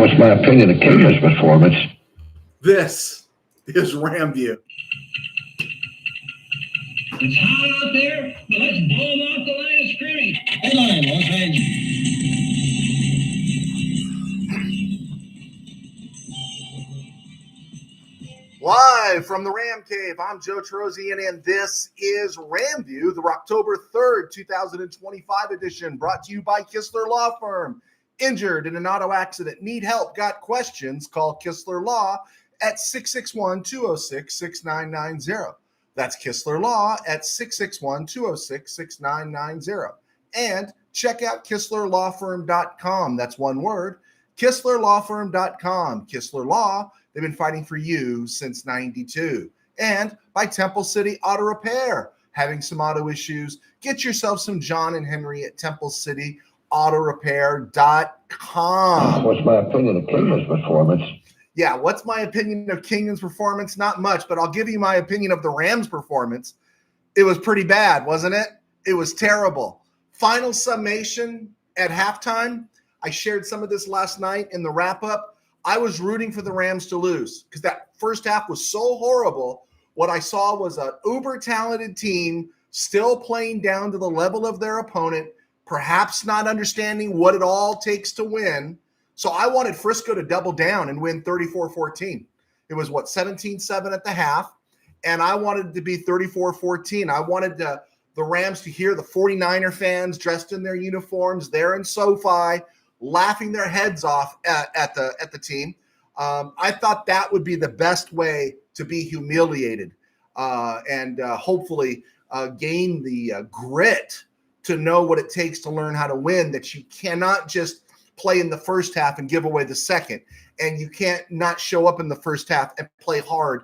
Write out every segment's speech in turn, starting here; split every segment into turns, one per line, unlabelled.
What's my opinion of King's performance?
This is RamView.
It's hot out there, but let's blow them off the line of scrimmage. Headline, Los Angeles.
Live from the RamCave, I'm Joe Trozian, and this is RamView, the October 3rd, 2025 edition, brought to you by Kistler Law Firm. Injured in an auto accident, need help, got questions, call Kistler Law at 661-206-6990. That's Kistler Law at 661-206-6990. And check out KistlerLawFirm.com. That's one word, KistlerLawFirm.com. Kistler Law, they've been fighting for you since 92. And by Temple City Auto Repair. Having some auto issues, get yourself some John and Henry at Temple City autorepair.com.
What's my opinion of King's performance?
Yeah, what's my opinion of King's performance? Not much, but I'll give you my opinion of the Rams' performance. It was pretty bad, wasn't it? It was terrible. Final summation at halftime. I shared some of this last night in the wrap-up. I was rooting for the Rams to lose because that first half was so horrible. What I saw was an uber-talented team still playing down to the level of their opponent, perhaps not understanding what it all takes to win. So I wanted Frisco to double down and win 34-14. It was, 17-7 at the half, and I wanted it to be 34-14. I wanted the Rams to hear the 49er fans dressed in their uniforms there in SoFi, laughing their heads off at the team. I thought that would be the best way to be humiliated and hopefully gain the grit to know what it takes to learn how to win, that you cannot just play in the first half and give away the second, and you can't not show up in the first half and play hard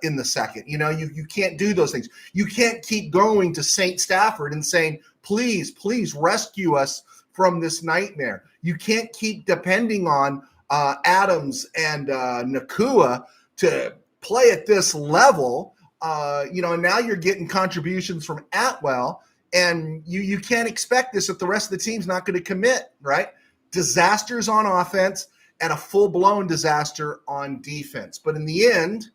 in the second. You know, you can't do those things. You can't keep going to St. Stafford and saying, please rescue us from this nightmare. You can't keep depending on Adams and Nakua to play at this level. And now you're getting contributions from Atwell, and you can't expect this if the rest of the team's not going to commit, right? Disasters on offense and a full-blown disaster on defense. But in the end,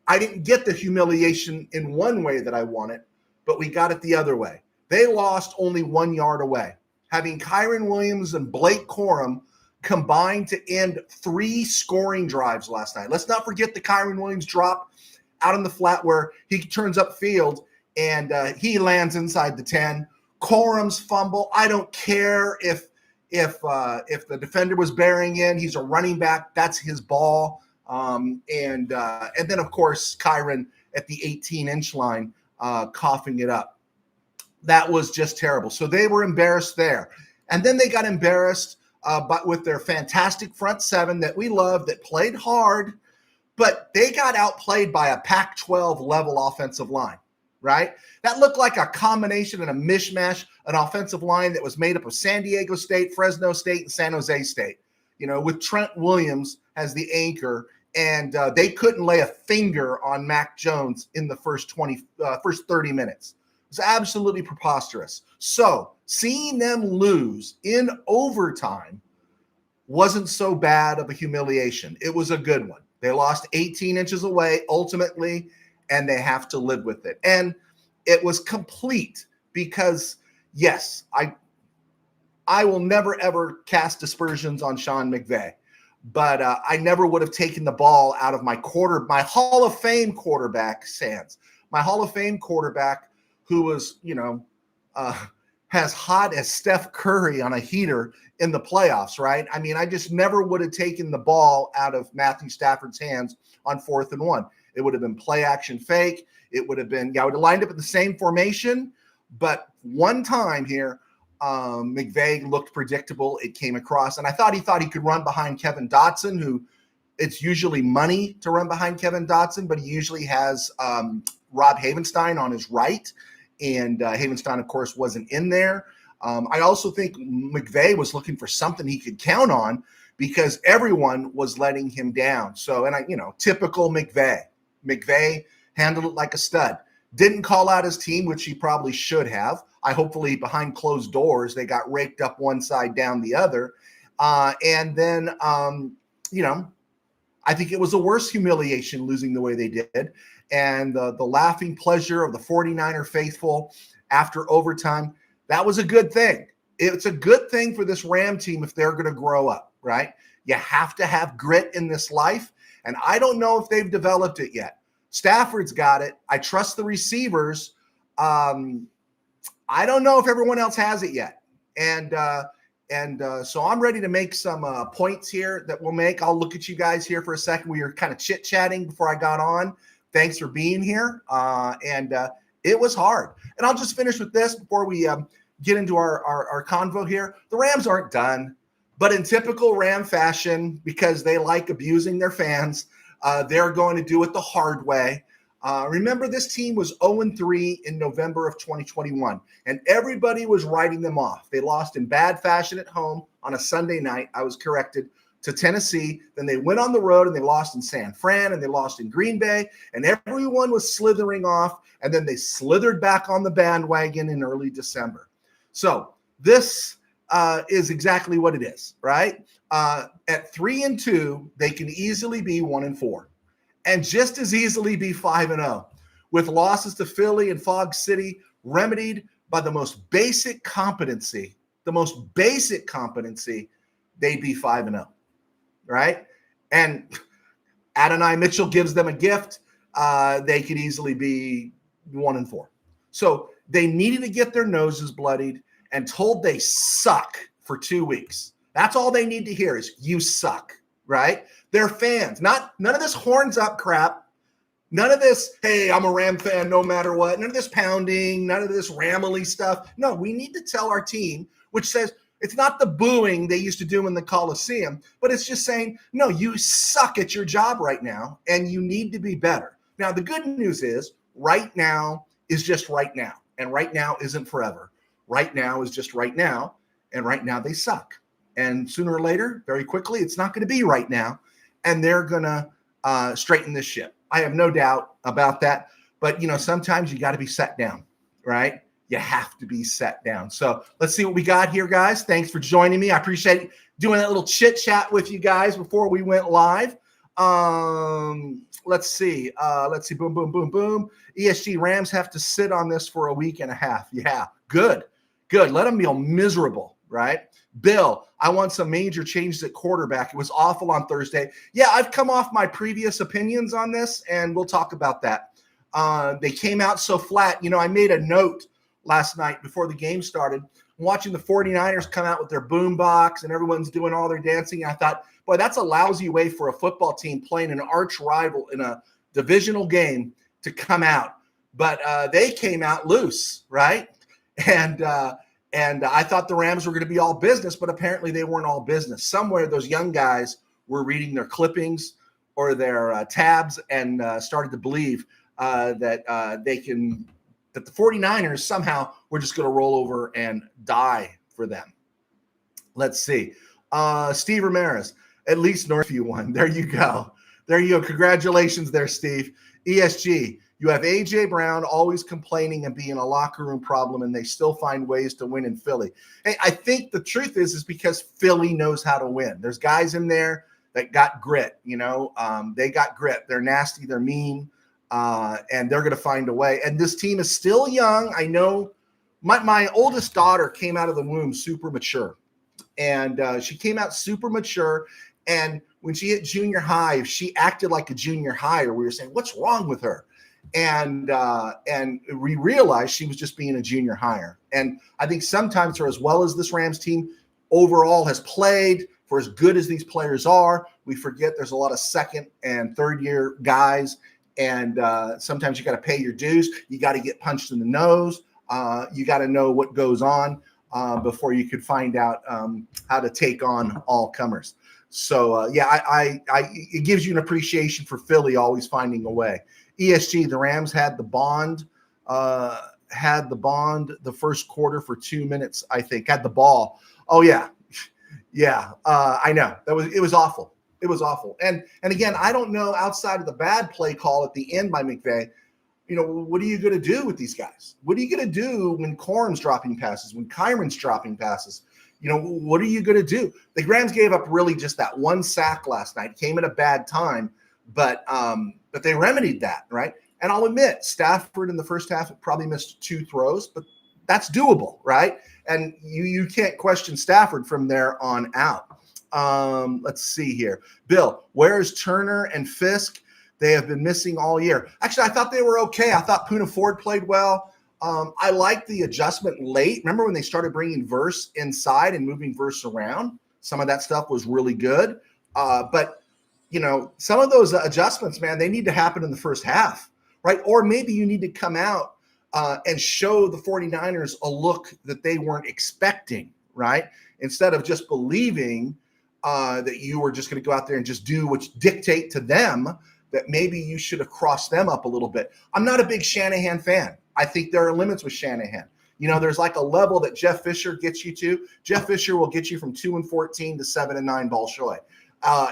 I didn't get the humiliation in one way that I wanted, but we got it the other way. They lost only 1 yard away, having Kyren Williams and Blake Corum combined to end 3 scoring drives last night. Let's not forget the Kyren Williams drop out in the flat where he turns upfield and he lands inside the 10. Corum's fumble. I don't care if the defender was bearing in. He's a running back. That's his ball. And then, of course, Kyren at the 18-inch line coughing it up. That was just terrible. So they were embarrassed there. And then they got embarrassed but with their fantastic front seven that we love, that played hard, but they got outplayed by a Pac-12 level offensive line, right? That looked like a combination and a mishmash, an offensive line that was made up of San Diego State, Fresno State, and San Jose State, with Trent Williams as the anchor, and they couldn't lay a finger on Mac Jones in the first 30 minutes. It was absolutely preposterous. So seeing them lose in overtime wasn't so bad of a humiliation. It was a good one. They lost 18 inches away ultimately, and they have to live with it. And it was complete because, yes, I will never, ever cast aspersions on Sean McVay, but I never would have taken the ball out of my Hall of Fame quarterback's hands. My Hall of Fame quarterback who was, as hot as Steph Curry on a heater in the playoffs, right? I mean, I just never would have taken the ball out of Matthew Stafford's hands on 4th and 1. It would have been play action fake. It would have been, I would have lined up in the same formation, but one time here, McVay looked predictable. It came across, and I thought he could run behind Kevin Dotson, who it's usually money to run behind Kevin Dotson, but he usually has Rob Havenstein on his right. And Havenstein, of course, wasn't in there. I also think McVay was looking for something he could count on because everyone was letting him down. So, and typical McVay. McVay handled it like a stud. Didn't call out his team, which he probably should have. Hopefully behind closed doors, they got raked up one side, down the other. And then, I think it was a worse humiliation losing the way they did. And the laughing pleasure of the 49er faithful after overtime, that was a good thing. It's a good thing for this Ram team if they're going to grow up, right? You have to have grit in this life. And I don't know if they've developed it yet. Stafford's got it. I trust the receivers. I don't know if everyone else has it yet. And so I'm ready to make some points here that we'll make. I'll look at you guys here for a second. We were kind of chit-chatting before I got on. Thanks for being here. And it was hard. And I'll just finish with this before we get into our convo here. The Rams aren't done. But in typical Ram fashion, because they like abusing their fans, they're going to do it the hard way. Remember, this team was 0-3 in November of 2021, and everybody was writing them off. They lost in bad fashion at home on a Sunday night. I was corrected, to Tennessee. Then they went on the road and they lost in San Fran and they lost in Green Bay, and everyone was slithering off, and then they slithered back on the bandwagon in early December. So this is exactly what it is, right? At 3-2, they can easily be 1-4, and just as easily be 5-0, with losses to Philly and Fog City remedied by the most basic competency. They'd be 5-0, right? And Adonai Mitchell gives them a gift. They could easily be 1-4. So they needed to get their noses bloodied and told they suck for 2 weeks. That's all they need to hear is you suck, right? They're fans. None of this horns up crap. None of this, hey, I'm a Ram fan no matter what. None of this pounding, none of this Ramily stuff. No, we need to tell our team, which says it's not the booing they used to do in the Coliseum, but it's just saying, no, you suck at your job right now and you need to be better. Now, the good news is right now is just right now, and right now isn't forever. Right now is just right now, and right now they suck. And sooner or later, very quickly, it's not going to be right now, and they're going to straighten this ship. I have no doubt about that. But, sometimes you got to be set down, right? You have to be set down. So let's see what we got here, guys. Thanks for joining me. I appreciate doing that little chit chat with you guys before we went live. Let's see. Boom, boom, boom, boom. ESG Rams have to sit on this for a week and a half. Yeah, good. Let them feel miserable, right? Bill, I want some major changes at quarterback. It was awful on Thursday. Yeah, I've come off my previous opinions on this, and we'll talk about that. They came out so flat. I made a note last night before the game started, watching the 49ers come out with their boombox and everyone's doing all their dancing. I thought, boy, that's a lousy way for a football team playing an arch rival in a divisional game to come out. But they came out loose, right? And I thought the Rams were going to be all business, but apparently they weren't all business. Somewhere those young guys were reading their clippings or their tabs and started to believe that the 49ers somehow were just going to roll over and die for them. Let's see. Steve Ramirez, at least Northview won. There you go. Congratulations there, Steve. ESG. You have A.J. Brown always complaining and being a locker room problem, and they still find ways to win in Philly. Hey, I think the truth is because Philly knows how to win. There's guys in there that got grit, they got grit. They're nasty, they're mean, and they're going to find a way. And this team is still young. I know my oldest daughter came out of the womb super mature, and she came out super mature. And when she hit junior high, she acted like a junior higher. We were saying, what's wrong with her? And we realized she was just being a junior hire. And I think sometimes for as well as this Rams team overall has played, for as good as these players are, we forget there's a lot of second and third year guys. And sometimes you got to pay your dues. You got to get punched in the nose. You got to know what goes on before you could find out how to take on all comers. So, it gives you an appreciation for Philly always finding a way. ESG, the Rams had the bond the first quarter for 2 minutes, I think, had the ball. Oh, yeah. Yeah, I know. It was awful. It was awful. And again, I don't know, outside of the bad play call at the end by McVay, what are you going to do with these guys? What are you going to do when Corum's dropping passes, when Kyron's dropping passes? What are you going to do? The Rams gave up really just that one sack last night. Came at a bad time, but they remedied that, right? And I'll admit, Stafford in the first half probably missed 2 throws, but that's doable, right? And you can't question Stafford from there on out. Let's see here. Bill, where's Turner and Fisk? They have been missing all year. Actually, I thought they were okay. I thought Poona Ford played well. I liked the adjustment late. Remember when they started bringing Verse inside and moving Verse around? Some of that stuff was really good. But some of those adjustments, man, they need to happen in the first half, right? Or maybe you need to come out and show the 49ers a look that they weren't expecting, right? Instead of just believing that you were just going to go out there and just do what you dictate to them, that maybe you should have crossed them up a little bit. I'm not a big Shanahan fan. I think there are limits with Shanahan. There's like a level that Jeff Fisher gets you to. Jeff Fisher will get you from 2-14 to 7-9 ball shy.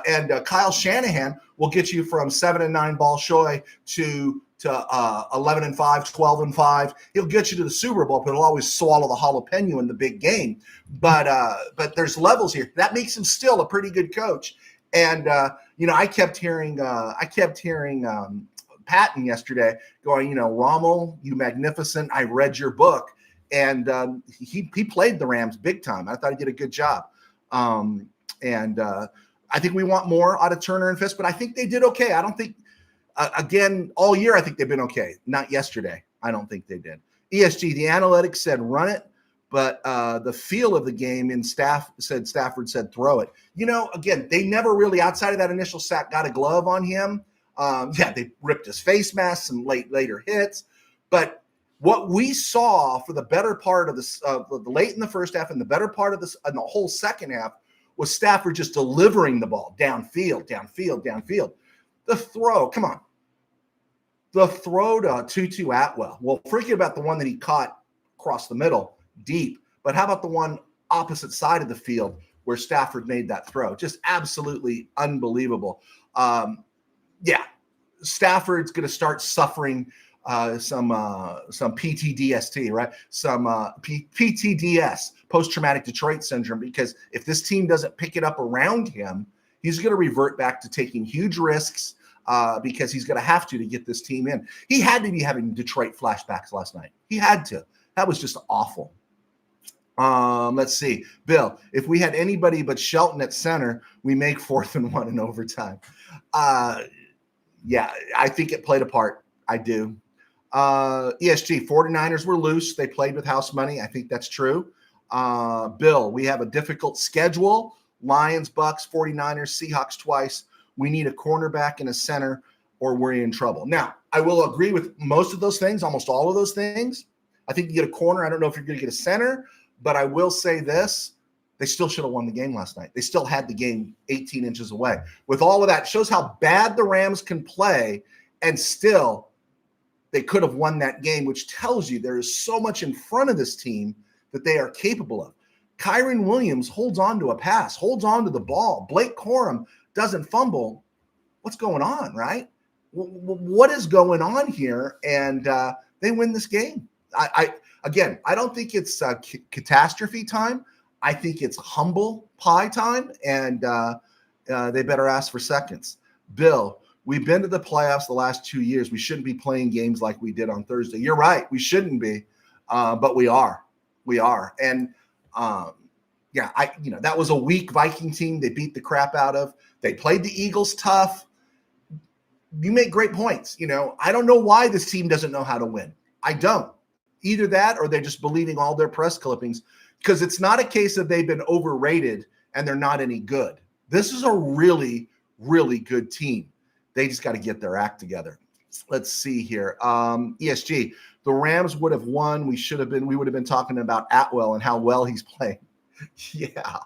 And Kyle Shanahan will get you from 7-9 ball shy to 11-5, 12-5. He'll get you to the Super Bowl, but he'll always swallow the jalapeno in the big game. But there's levels here. That makes him still a pretty good coach. And I kept hearing Patton yesterday going, Rommel, you magnificent. I read your book, and he played the Rams big time. I thought he did a good job. I think we want more out of Turner and Fisk, but I think they did okay. I don't think. Again, all year, I think they've been okay. Not yesterday. I don't think they did. ESG, the analytics said run it, but the feel of the game in Stafford said throw it. Again, they never really, outside of that initial sack, got a glove on him. They ripped his face mask, some later hits. But what we saw for the better part of the late in the first half and the better part of and the whole second half was Stafford just delivering the ball downfield. The throw, come on. The throw to Tutu Atwell. Well, forget about the one that he caught across the middle, deep. But how about the one opposite side of the field where Stafford made that throw? Just absolutely unbelievable. Stafford's going to start suffering some PTDST, right? Some PTDS, post-traumatic Detroit syndrome, because if this team doesn't pick it up around him, he's going to revert back to taking huge risks because he's going to have to get this team in. He had to be having Detroit flashbacks last night. He had to. That was just awful. Let's see. Bill, if we had anybody but Shelton at center, we make 4th and 1 in overtime. I think it played a part. I do. ESG, 49ers were loose. They played with house money. I think that's true. Bill, we have a difficult schedule. Lions, Bucks, 49ers, Seahawks twice. We need a cornerback and a center or we're in trouble. Now, I will agree with most of those things, almost all of those things. I think you get a corner. I don't know if you're going to get a center, but I will say this. They still should have won the game last night. They still had the game 18 inches away. With all of that, it shows how bad the Rams can play, and still they could have won that game, which tells you there is so much in front of this team that they are capable of. Kyren Williams holds on to a pass, holds on to the ball. Blake Corum doesn't fumble. What's going on, right? What is going on here? And they win this game. I don't think it's catastrophe time. I think it's humble pie time, and they better ask for seconds. Bill, we've been to the playoffs the last 2 years. We shouldn't be playing games like we did on Thursday. You're right. We shouldn't be, but we are. We are. And that was a weak Viking team they beat the crap out of. They played the Eagles tough. You make great points. I don't know why this team doesn't know how to win. I don't. Either that or they're just believing all their press clippings, because it's not a case of they've been overrated and they're not any good. This is a really, really good team. They just got to get their act together. Let's see here. ESG, the Rams would have won. We would have been talking about Atwell and how well he's playing. Yeah.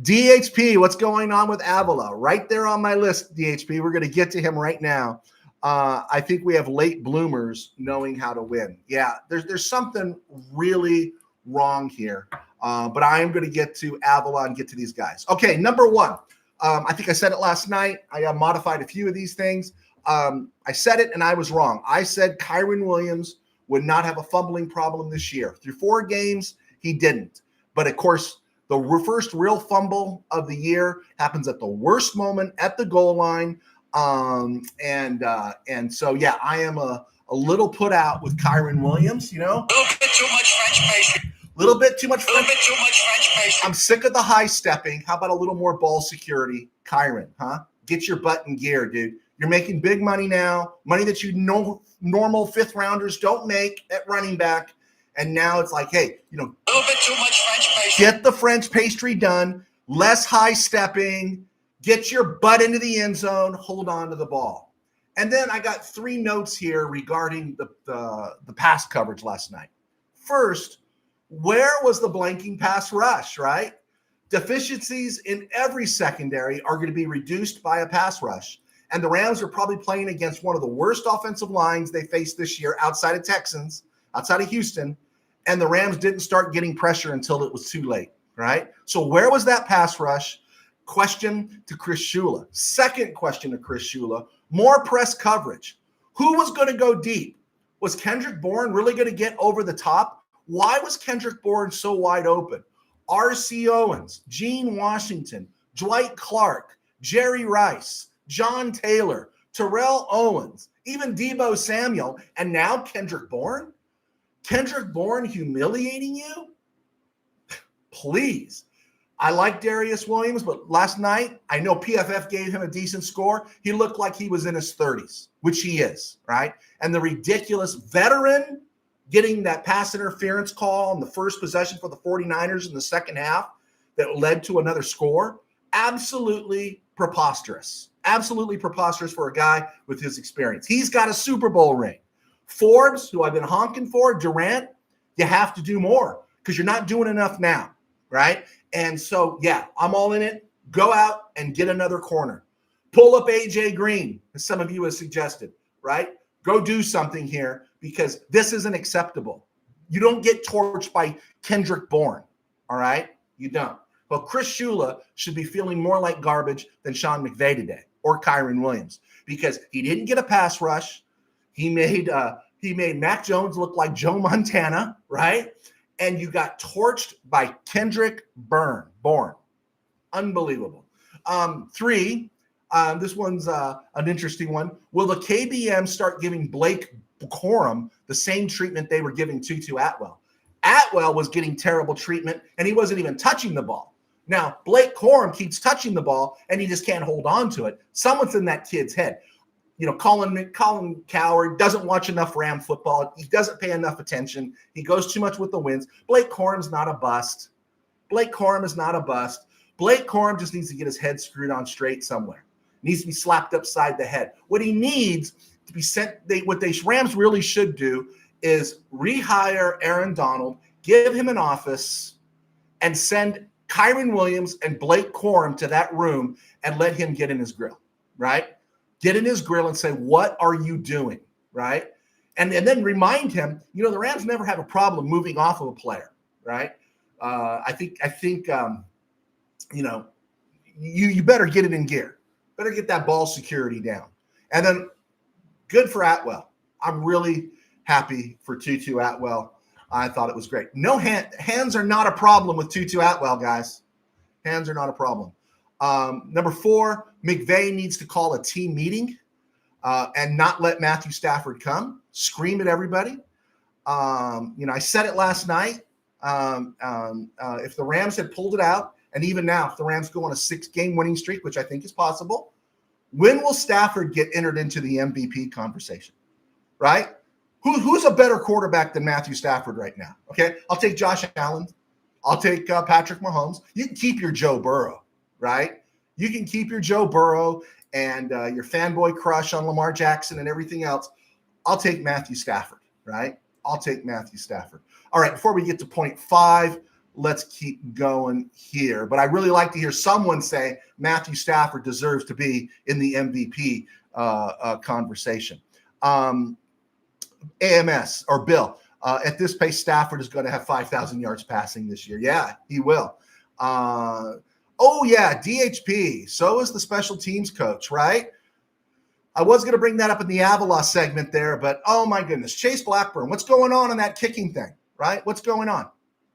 DHP, what's going on with Avila? Right there on my list, DHP. We're going to get to him right now. I think we have late bloomers knowing how to win. Yeah, there's something really wrong here. But I am going to get to Avila and get to these guys. Okay, number one. I think I said it last night. I modified a few of these things. I said it and I was wrong. I said Kyren Williams would not have a fumbling problem this year. Through 4 games, he didn't. But, of course, The first real fumble of the year happens at the worst moment at the goal line. And so, yeah, I am a little put out with Kyron Williams,
A little bit too much French pastry.
little bit too much
A little bit too much French pastry.
I'm sick of the high stepping. How about a little more ball security? Kyron, huh? Get your butt in gear, dude. You're making big money now, money that you know normal fifth rounders don't make at running back. And now it's like, hey,
A little bit too much French pastry.
get the French pastry done, less high stepping, get your butt into the end zone, hold on to the ball. And then I got 3 notes here regarding the pass coverage last night. First, where was the blanking pass rush, right? Deficiencies in every secondary are going to be reduced by a pass rush. And the Rams are probably playing against one of the worst offensive lines they faced this year outside of Texans, outside of Houston. And the Rams didn't start getting pressure until it was too late, right? So where was that pass rush? Question to Chris Shula. Second question to Chris Shula, more press coverage. Who was going to go deep? Was Kendrick Bourne really going to get over the top? Why was Kendrick Bourne so wide open? R.C. Owens, Gene Washington, Dwight Clark, Jerry Rice, John Taylor, Terrell Owens, even Deebo Samuel, and now Kendrick Bourne? Kendrick Bourne humiliating you? Please. I like Darius Williams, but last night, I know PFF gave him a decent score. He looked like he was in his 30s, which he is, right? And the ridiculous veteran getting that pass interference call on the first possession for the 49ers in the second half that led to another score, absolutely preposterous. Absolutely preposterous for a guy with his experience. He's got a Super Bowl ring. Forbes, who I've been honking for, Durant, you have to do more because you're not doing enough now, right? And so, yeah, I'm all in it. Go out and get another corner. Pull up A.J. Green, as some of you have suggested, right? Go do something here because this isn't acceptable. You don't get torched by Kendrick Bourne, all right? You don't. But Chris Shula should be feeling more like garbage than Sean McVay today or Kyron Williams because he didn't get a pass rush. He made Mac Jones look like Joe Montana, right? And you got torched by Kendrick Bourne. Unbelievable. 3, this one's an interesting one. Will the KBM start giving Blake Corum the same treatment they were giving Tutu Atwell? Atwell was getting terrible treatment, and he wasn't even touching the ball. Now, Blake Corum keeps touching the ball, and he just can't hold on to it. Someone's in that kid's head. You know, Colin Coward doesn't watch enough Ram football. He doesn't pay enough attention. He goes too much with the winds. Blake Corum's not a bust. Blake Corum is not a bust. Blake Corum just needs to get his head screwed on straight somewhere. Needs to be slapped upside the head. What he needs to be sent, what the Rams really should do is rehire Aaron Donald, give him an office, and send Kyron Williams and Blake Corum to that room and let him get in his grill, right? Get in his grill and say, what are you doing, right? And then remind him, you know, the Rams never have a problem moving off of a player, right? I think you know, you better get it in gear. Better get that ball security down. And then good for Atwell. I'm really happy for Tutu Atwell. I thought it was great. No hands are not a problem with Tutu Atwell, guys. Hands are not a problem. Number 4, McVay needs to call a team meeting and not let Matthew Stafford come. Scream at everybody. You know, I said it last night. If the Rams had pulled it out, and even now, if the Rams go on a 6-game winning streak, which I think is possible, when will Stafford get entered into the MVP conversation? Right? Who's a better quarterback than Matthew Stafford right now? Okay, I'll take Josh Allen. I'll take Patrick Mahomes. You can keep your Joe Burrow, right? You can keep your Joe Burrow and your fanboy crush on Lamar Jackson and everything else. I'll take Matthew Stafford, right? I'll take Matthew Stafford. All right, before we get to point 5, let's keep going here. But I really like to hear someone say Matthew Stafford deserves to be in the MVP conversation. AMS or Bill, at this pace, Stafford is going to have 5,000 yards passing this year. Yeah, he will. Oh, yeah, DHP. So is the special teams coach, right? I was going to bring that up in the Avila segment there, but oh, my goodness. Chase Blackburn, what's going on in that kicking thing, right? What's going on,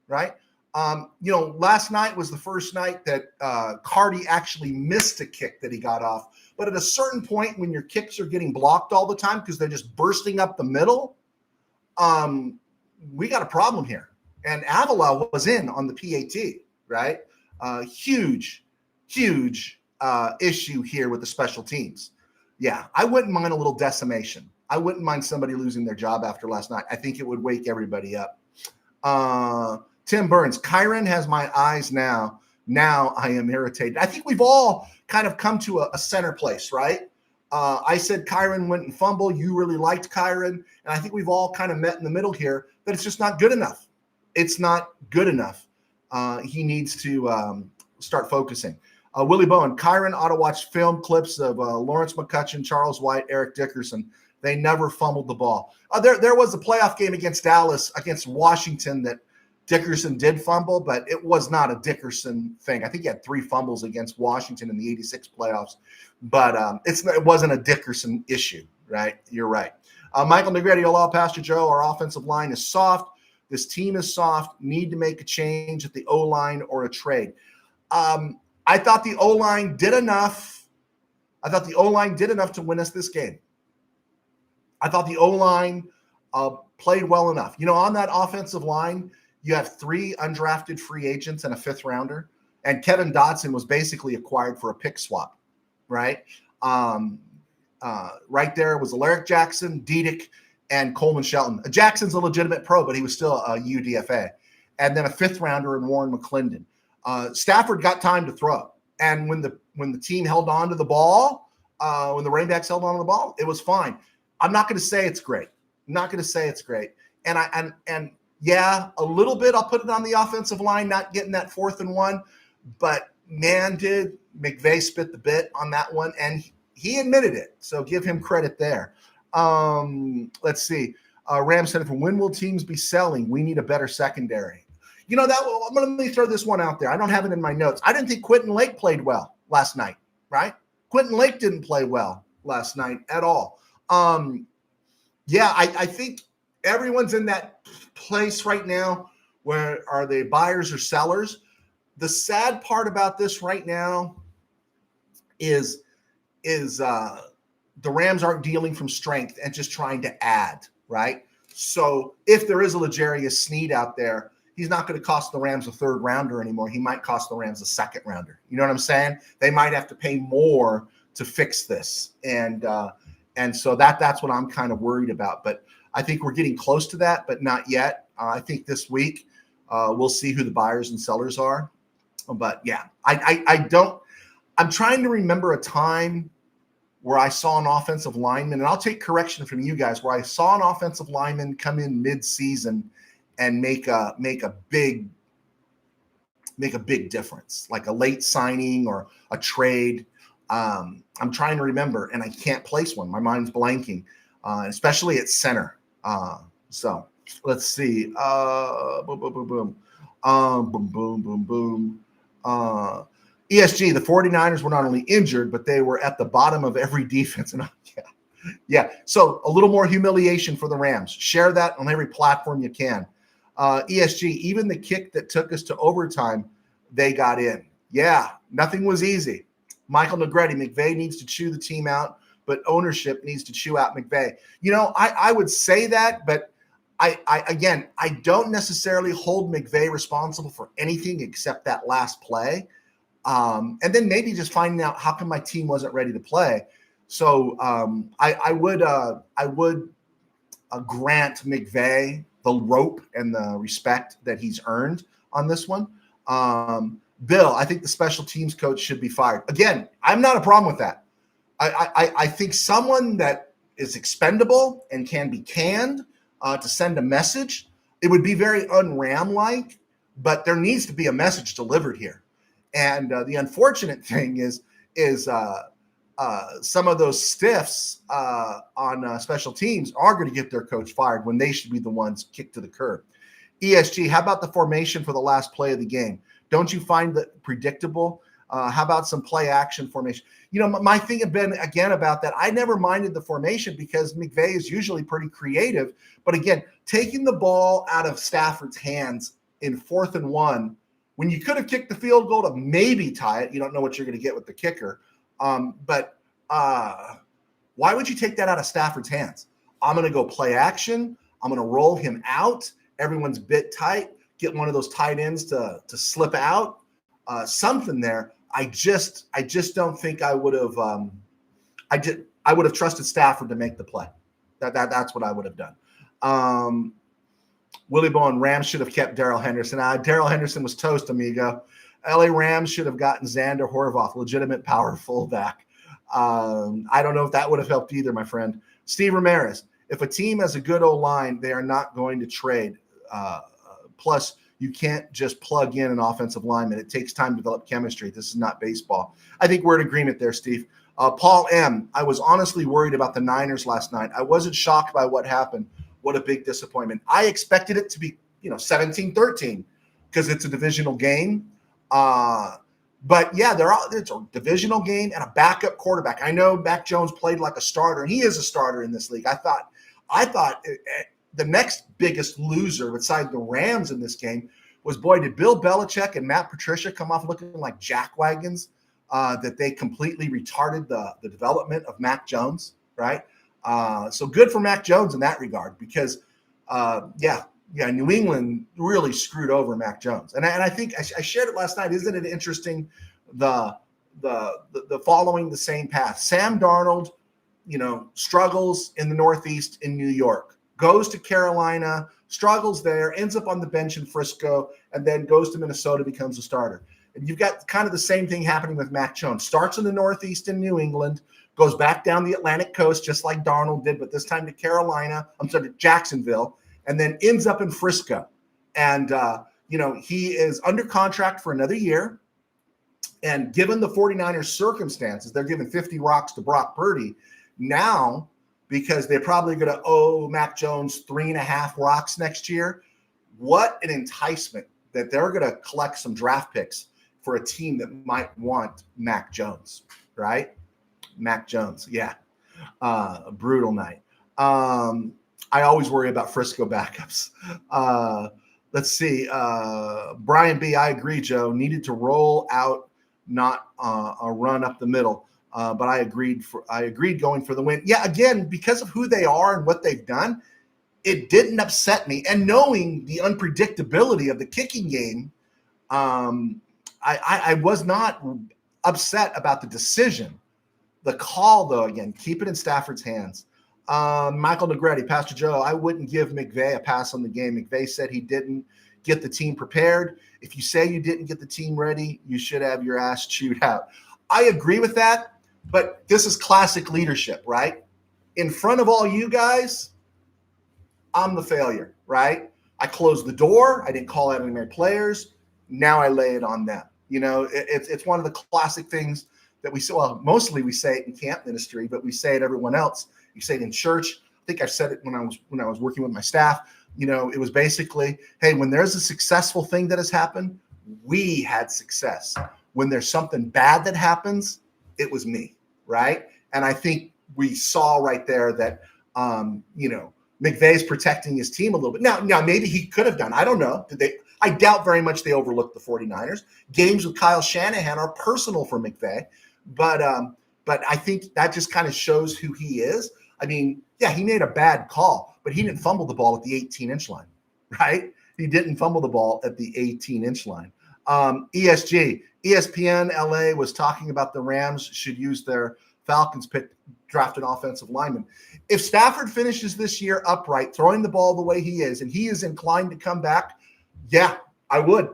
right? Last night was the first night that Cardi actually missed a kick that he got off. But at a certain point, when your kicks are getting blocked all the time because they're just bursting up the middle, we got a problem here. And Avila was in on the PAT, right? Huge issue here with the special teams. Yeah, I wouldn't mind a little decimation. I wouldn't mind somebody losing their job after last night. I think it would wake everybody up. Tim Burns, Kyron has my eyes now. Now I am irritated. I think we've all kind of come to a center place, right? I said Kyron went and fumble. You really liked Kyron. And I think we've all kind of met in the middle here that it's just not good enough. It's not good enough. He needs to start focusing. Willie Bowen, Kyron ought to watch film clips of Lawrence McCutcheon, Charles White, Eric Dickerson. They never fumbled the ball. There was a playoff game against Dallas, against Washington, that Dickerson did fumble, but it was not a Dickerson thing. I think he had 3 fumbles against Washington in the 86 playoffs, but it wasn't a Dickerson issue, right? You're right. Michael Negretti, hello, Pastor Joe. Our offensive line is soft. This team is soft. Need to make a change at the O-line or a trade. I thought the O-line did enough. I thought the O-line did enough to win us this game. I thought the O-line played well enough. On that offensive line, you have 3 undrafted free agents and a 5th rounder. And Kevin Dotson was basically acquired for a pick swap, right? Right there was Alaric Jackson, Diedick, and Coleman Shelton. Jackson's a legitimate pro, but he was still a UDFA. And then a 5th rounder in Warren McClendon. Stafford got time to throw. And when the team held on to the ball, when the running backs held on to the ball, it was fine. I'm not going to say it's great. And yeah, a little bit, I'll put it on the offensive line, not getting that 4th and 1. But man, did McVay spit the bit on that one. And he admitted it. So give him credit there. Let's see. Rams said, when will teams be selling? We need a better secondary. Let me throw this one out there. I don't have it in my notes. I didn't think Quentin Lake played well last night, right? Quentin Lake didn't play well last night at all. I think everyone's in that place right now where are they buyers or sellers? The sad part about this right now is the Rams aren't dealing from strength and just trying to add, right? So if there is a L'Jarius Sneed out there, he's not going to cost the Rams a 3rd rounder anymore. He might cost the Rams a 2nd rounder. You know what I'm saying? They might have to pay more to fix this. And so that's what I'm kind of worried about. But I think we're getting close to that, but not yet. I think this week we'll see who the buyers and sellers are. But yeah, I'm trying to remember a time where I saw an offensive lineman, and I'll take correction from you guys, where I saw an offensive lineman come in mid-season and make a big difference, like a late signing or a trade. I'm trying to remember, and I can't place one. My mind's blanking, especially at center. So let's see. Boom, boom, boom, boom. Boom, boom, boom, boom. ESG, the 49ers were not only injured, but they were at the bottom of every defense. And yeah. So a little more humiliation for the Rams. Share that on every platform you can. ESG, even the kick that took us to overtime, they got in. Yeah, nothing was easy. Michael Negretti, McVay needs to chew the team out, but ownership needs to chew out McVay. I would say that, but I don't necessarily hold McVay responsible for anything except that last play. And then maybe just finding out how come my team wasn't ready to play. So I would grant McVay the rope and the respect that he's earned on this one. Bill, I think the special teams coach should be fired. Again, I'm not a problem with that. I think someone that is expendable and can be canned to send a message, it would be very un-Ram-like, but there needs to be a message delivered here. And the unfortunate thing is some of those stiffs on special teams are going to get their coach fired when they should be the ones kicked to the curb. ESG, how about the formation for the last play of the game? Don't you find that predictable? How about some play action formation? My thing had been, again, about that, I never minded the formation because McVay is usually pretty creative. But again, taking the ball out of Stafford's hands in 4th and 1 when you could have kicked the field goal to maybe tie it. You don't know what you're going to get with the kicker. But why would you take that out of Stafford's hands? I'm going to go play action. I'm going to roll him out. Everyone's bit tight. Get one of those tight ends to slip out. Something there. I just don't think I would have. I would have trusted Stafford to make the play. That's what I would have done. Willie Bowen, Rams should have kept Darrell Henderson. Darrell Henderson was toast, amigo. LA Rams should have gotten Xander Horvath, legitimate power fullback. I don't know if that would have helped either, my friend. Steve Ramirez, if a team has a good O-line, they are not going to trade. Plus, you can't just plug in an offensive lineman. It takes time to develop chemistry. This is not baseball. I think we're in agreement there, Steve. Paul M., I was honestly worried about the Niners last night. I wasn't shocked by what happened. What a big disappointment. I expected it to be, 17-13 because it's a divisional game. But yeah, it's a divisional game and a backup quarterback. I know Mac Jones played like a starter, and he is a starter in this league. I thought the next biggest loser beside the Rams in this game was, did Bill Belichick and Matt Patricia come off looking like jackwagons, that they completely retarded the development of Mac Jones, right? So good for Mac Jones in that regard because, New England really screwed over Mac Jones. And I think I shared it last night. Isn't it interesting, the following the same path? Sam Darnold, struggles in the Northeast in New York, goes to Carolina, struggles there, ends up on the bench in Frisco, and then goes to Minnesota, becomes a starter. And you've got kind of the same thing happening with Mac Jones. Starts in the Northeast in New England, goes back down the Atlantic coast, just like Darnold did, but this time to Jacksonville, and then ends up in Frisco. And, he is under contract for another year. And given the 49ers circumstances, they're giving 50 rocks to Brock Purdy now because they're probably going to owe Mac Jones 3.5 rocks next year. What an enticement that they're going to collect some draft picks for a team that might want Mac Jones, right? Mac Jones, yeah. A brutal night. I always worry about Frisco backups. Let's see. Brian B., I agree, Joe. Needed to roll out, not a run up the middle. But I agreed going for the win. Yeah, again, because of who they are and what they've done, it didn't upset me. And knowing the unpredictability of the kicking game, I was not upset about the decision. The call, though, again, keep it in Stafford's hands. Michael Negretti, Pastor Joe, I wouldn't give McVay a pass on the game. McVay said he didn't get the team prepared. If you say you didn't get the team ready, you should have your ass chewed out. I agree with that, but this is classic leadership, right? In front of all you guys, I'm the failure, right? I closed the door. I didn't call out any more players. Now I lay it on them. It's one of the classic things that we say. Well, mostly we say it in camp ministry, but we say it everyone else. You say it in church. I think I said it when I was working with my staff. It was basically, hey, when there's a successful thing that has happened, we had success. When there's something bad that happens, it was me, right? And I think we saw right there that, McVay's protecting his team a little bit. Now maybe he could have done. I don't know. I doubt very much they overlooked the 49ers. Games with Kyle Shanahan are personal for McVay, but I think that just kind of shows who he is. I mean, yeah, he made a bad call, but he didn't fumble the ball at the 18-inch line, right? He didn't fumble the ball at the 18-inch line. ESPN LA was talking about the Rams should use their Falcons pick, draft an offensive lineman. If Stafford finishes this year upright, throwing the ball the way he is, and he is inclined to come back, yeah, I would.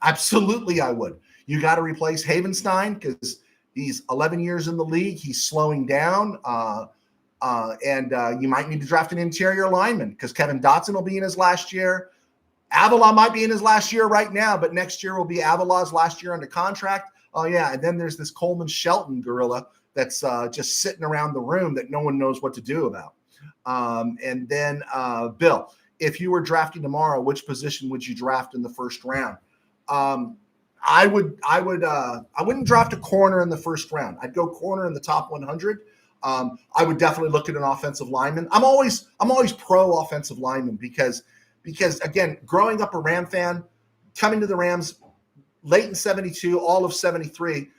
Absolutely, I would. You got to replace Havenstein because he's 11 years in the league. He's slowing down. And you might need to draft an interior lineman because Kevin Dotson will be in his last year. Avila might be in his last year right now, but next year will be Avila's last year under contract. Oh, yeah, and then there's this Coleman Shelton gorilla that's just sitting around the room that no one knows what to do about. And then, Bill, if you were drafting tomorrow, which position would you draft in the first round? I wouldn't draft a corner in the first round. I'd go corner in the top 100. I would definitely look at an offensive lineman. I'm always pro offensive lineman because again, growing up a Ram fan, coming to the Rams late in 72, all of 73,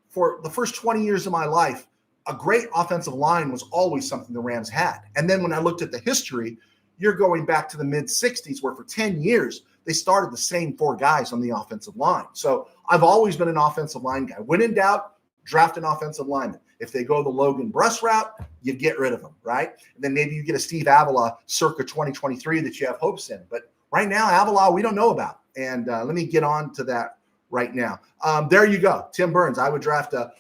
for the first 20 years of my life, a great offensive line was always something the Rams had. And then when I looked at the history, you're going back to the mid-60s where for 10 years, they started the same 4 guys on the offensive line. So I've always been an offensive line guy. When in doubt, draft an offensive lineman. If they go the Logan Bruss route, you get rid of them, right? And then maybe you get a Steve Avila circa 2023 that you have hopes in. But right now, Avila, we don't know about. And let me get on to that right now. There you go. Tim Burns. I would draft a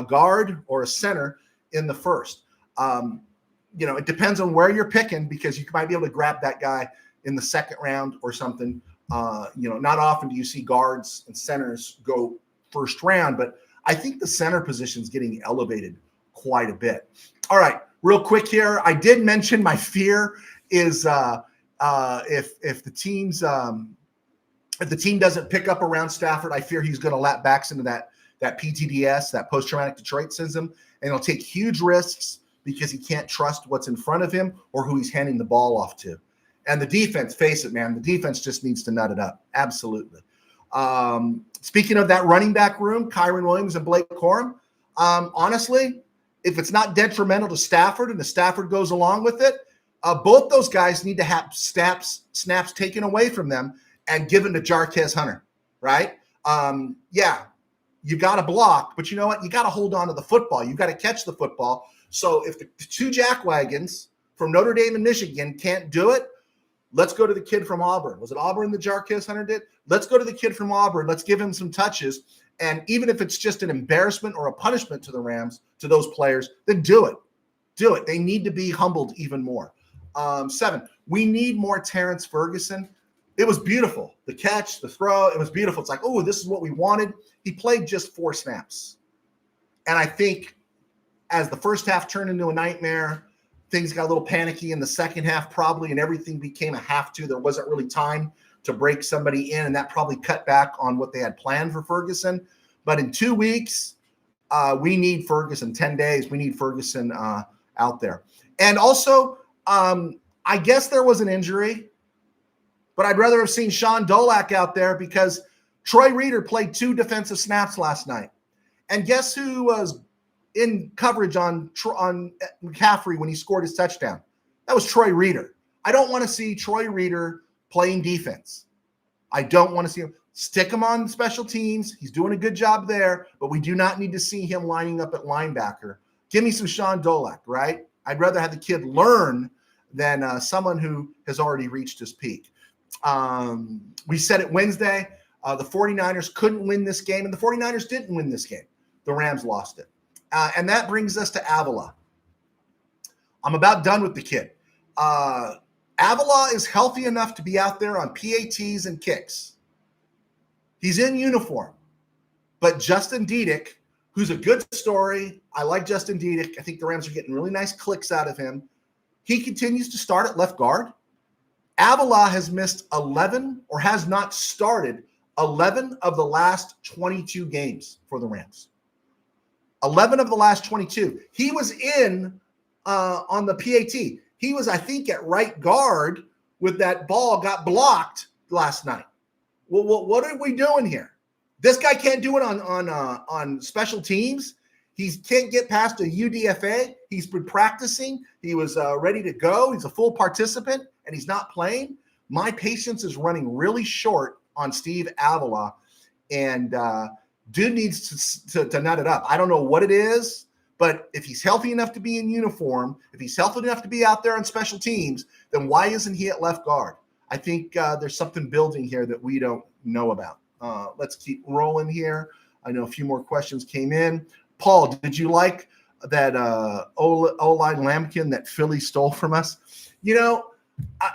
guard or a center in the first. It depends on where you're picking because you might be able to grab that guy in the second round or something. Not often do you see guards and centers go first round, but I think the center position is getting elevated quite a bit. All right, real quick here. I did mention my fear is if the team doesn't pick up around Stafford, I fear he's going to lap backs into that PTDS, that post-traumatic Detroit syndrome, and he'll take huge risks because he can't trust what's in front of him or who he's handing the ball off to. And the defense, face it, man, the defense just needs to nut it up. Absolutely. Speaking of that running back room, Kyron Williams and Blake Corum, honestly, if it's not detrimental to Stafford and the Stafford goes along with it, both those guys need to have snaps taken away from them and given to Jarquez Hunter, right? You got to block, but you know what? You got to hold on to the football. You got to catch the football. So if the 2 jackwagons from Notre Dame and Michigan can't do it, let's go to the kid from Auburn. Was it Auburn that Jarquez Hunter did? Let's go to the kid from Auburn. Let's give him some touches. And even if it's just an embarrassment or a punishment to the Rams, to those players, then do it. Do it. They need to be humbled even more. 7, we need more Terrence Ferguson. It was beautiful. The catch, the throw, it was beautiful. It's like, oh, this is what we wanted. He played just 4 snaps. And I think as the first half turned into a nightmare, things got a little panicky in the second half probably, and everything became a have to. There wasn't really time to break somebody in, and that probably cut back on what they had planned for Ferguson. But in 2 weeks, we need Ferguson. 10 days, we need Ferguson out there. And also, I guess there was an injury, but I'd rather have seen Sean Dolak out there because Troy Reeder played 2 defensive snaps last night. And guess who was in coverage on McCaffrey when he scored his touchdown? That was Troy Reeder. I don't want to see Troy Reeder playing defense. I don't want to see him. Stick him on special teams. He's doing a good job there, but we do not need to see him lining up at linebacker. Give me some Sean Dolak, right? I'd rather have the kid learn than someone who has already reached his peak. We said it Wednesday. The 49ers couldn't win this game, and the 49ers didn't win this game. The Rams lost it. And that brings us to Avila. I'm about done with the kid. Avila is healthy enough to be out there on PATs and kicks. He's in uniform. But Justin Diedick, who's a good story, I like Justin Diedick. I think the Rams are getting really nice clicks out of him. He continues to start at left guard. Avila has missed 11 or has not started 11 of the last 22 games for the Rams. 11 of the last 22. He was in on the PAT. He was, I think, at right guard with that ball got blocked last night. Well, what are we doing here? This guy can't do it on special teams. He can't get past a UDFA. He's been practicing. He was ready to go. He's a full participant, and he's not playing. My patience is running really short on Steve Avila, and dude needs to nut it up. I don't know what it is, but if he's healthy enough to be in uniform, if he's healthy enough to be out there on special teams, then why isn't he at left guard? I think there's something building here that we don't know about. Let's keep rolling here. I know a few more questions came in. Paul, did you like that O-line Lampkin that Philly stole from us? You know,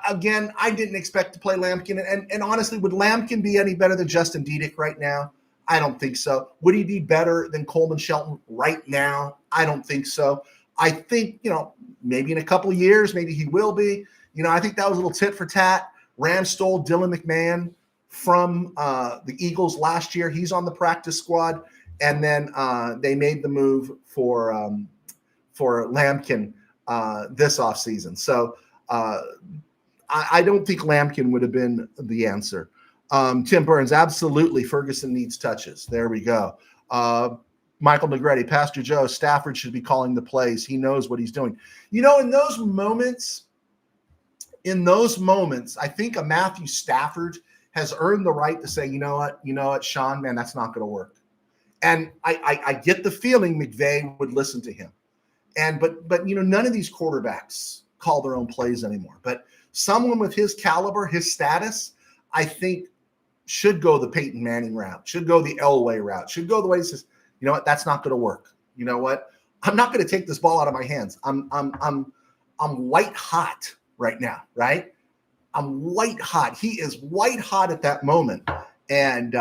again, I didn't expect to play Lampkin. And honestly, would Lampkin be any better than Justin Diedick right now? I don't think so. Would he be better than Coleman Shelton right now? I don't think so. I think, maybe in a couple of years, maybe he will be. I think that was a little tit for tat. Rams stole Dylan McMahon from the Eagles last year. He's on the practice squad. And then they made the move for Lampkin this offseason. So I don't think Lampkin would have been the answer. Tim Burns, absolutely. Ferguson needs touches. There we go. Michael Negretti, Pastor Joe, Stafford should be calling the plays. He knows what he's doing. In those moments, I think a Matthew Stafford has earned the right to say, you know what, Sean, man, that's not going to work. And I get the feeling McVay would listen to him. But none of these quarterbacks call their own plays anymore. But someone with his caliber, his status, I think should go the Peyton Manning route, should go the Elway route, should go the way he says, you know what, that's not going to work. You know what? I'm not going to take this ball out of my hands. I'm white hot right now, right? I'm white hot. He is white hot at that moment. And